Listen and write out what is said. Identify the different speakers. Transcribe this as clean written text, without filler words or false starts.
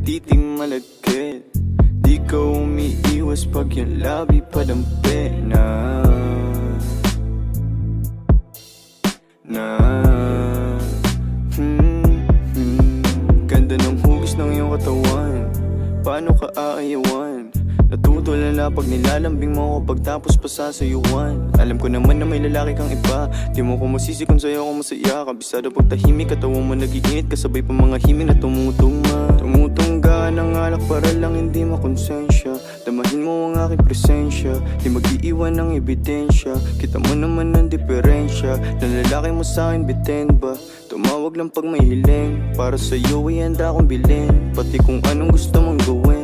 Speaker 1: titing malagkit. Di ka umiiwas pag yung labi padampi Ganda ng hugis ng iyong katawan, paano ka aayawan? Natutulala pag nilalambing mo ako pagtapos pa sasayuan. Alam ko naman na may lalaki kang iba, di mo ko masisi kung sa'yo ako masaya. Kabisado pag tahimik, katawan mo nag-iinit, kasabay pa mga himig na tumutugma. Tumutungga ng alak para lang hindi makonsensya. Damahin mo ang aking presensya, di mag-iiwan ng ebidensya. Kita mo naman ang diferensya, na lalaki mo sa'kin bitin ba? Tumawag lang pag may hiling, para sa'yo ay handa akong bilhin, pati kung anong gusto mong gawin.